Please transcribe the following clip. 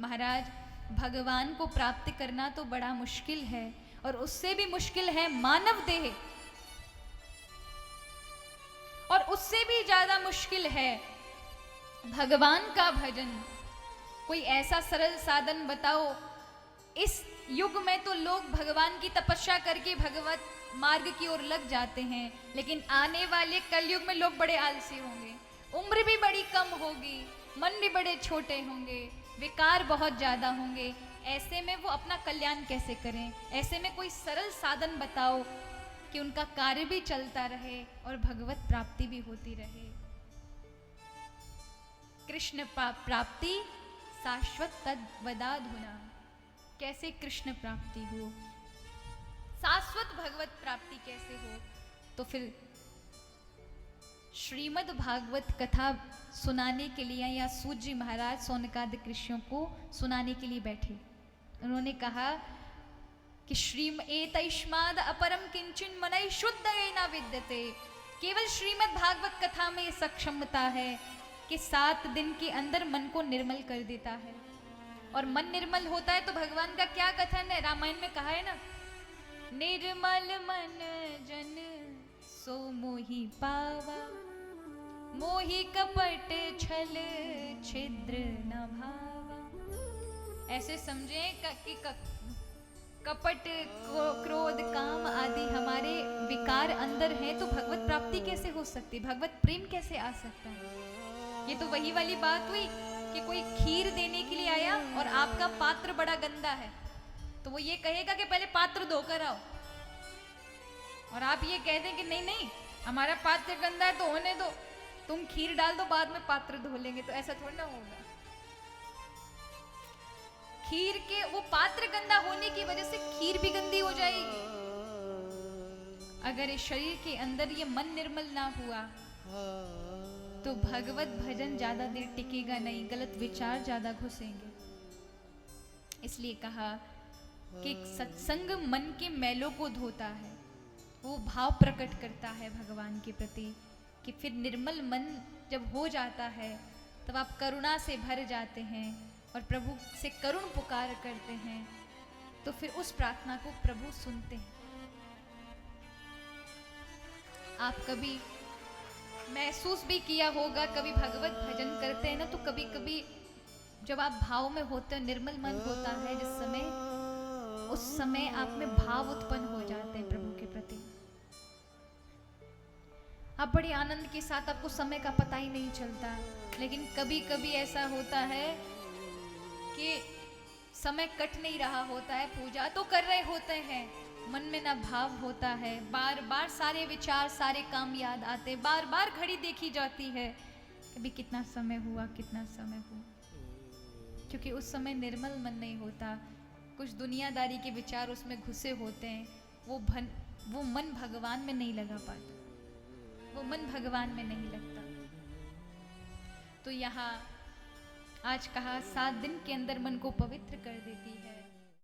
महाराज, भगवान को प्राप्त करना तो बड़ा मुश्किल है, और उससे भी मुश्किल है मानव देह, और उससे भी ज्यादा मुश्किल है भगवान का भजन। कोई ऐसा सरल साधन बताओ। इस युग में तो लोग भगवान की तपस्या करके भगवत मार्ग की ओर लग जाते हैं, लेकिन आने वाले कलयुग में लोग बड़े आलसी होंगे, उम्र भी बड़ी कम होगी, मन भी बड़े छोटे होंगे, विकार बहुत ज्यादा होंगे। ऐसे में वो अपना कल्याण कैसे करें? ऐसे में कोई सरल साधन बताओ कि उनका कार्य भी चलता रहे और भगवत प्राप्ति भी होती रहे। कृष्ण प्राप्ति शाश्वत तद वदाधुना। कैसे कृष्ण प्राप्ति हो, शाश्वत भगवत प्राप्ति कैसे हो? तो फिर श्रीमद् भागवत कथा सुनाने के लिए या सूत जी महाराज सौनकादिक ऋषियों को सुनाने के लिए बैठे। उन्होंने कहा कि श्रीम एतैष्माद अपरम किंचन मनई शुद्ध न विद्यते। केवल श्रीमद् भागवत कथा में सक्षमता है कि 7 दिन के अंदर मन को निर्मल कर देता है, और मन निर्मल होता है तो भगवान का क्या कथन है, रामायण में कहा है ना, निर्मल मन जन सो मोहि पावा, मोहि कपट छल छिद्र न भावा। ऐसे समझे कि कपट क्रोध काम आदि हमारे विकार अंदर हैं, तो भगवत प्राप्ति कैसे हो सकती, भगवत प्रेम कैसे आ सकता है? ये तो वही वाली बात हुई कि कोई खीर देने के लिए आया और आपका पात्र बड़ा गंदा है, तो वो ये कहेगा कि पहले पात्र धोकर आओ, और आप ये कह दें कि नहीं नहीं हमारा पात्र गंदा है तो होने दो, तुम खीर डाल दो बाद में पात्र धो लेंगे, तो ऐसा थोड़ा ना होगा। खीर के वो पात्र गंदा होने की वजह से खीर भी गंदी हो जाएगी। अगर इस शरीर के अंदर ये मन निर्मल ना हुआ तो भगवत भजन ज्यादा देर टिकेगा नहीं, गलत विचार ज्यादा घुसेंगे। इसलिए कहा कि सत्संग मन के मैलों को धोता है, वो भाव प्रकट करता है भगवान के प्रति, कि फिर निर्मल मन जब हो जाता है तब आप करुणा से भर जाते हैं और प्रभु से करुण पुकार करते हैं, तो फिर उस प्रार्थना को प्रभु सुनते हैं। आप कभी महसूस भी किया होगा, कभी भगवत भजन करते हैं ना, तो कभी कभी जब आप भाव में होते हो, निर्मल मन होता है जिस समय, उस समय आप में भाव उत्पन्न हो जाते हैं प्रभु के प्रति। आप बड़े आनंद के साथ, आपको समय का पता ही नहीं चलता। लेकिन कभी कभी ऐसा होता है कि समय कट नहीं रहा होता है, पूजा तो कर रहे होते हैं, मन में ना भाव होता है, बार बार सारे विचार सारे काम याद आते, बार बार घड़ी देखी जाती है, कभी कितना समय हुआ कितना समय हुआ, क्योंकि उस समय निर्मल मन नहीं होता, कुछ दुनियादारी के विचार उसमें घुसे होते हैं, वो मन भगवान में नहीं लगा पाता, वो मन भगवान में नहीं लगता। तो यहाँ आज कहा 7 दिन के अंदर मन को पवित्र कर देती है।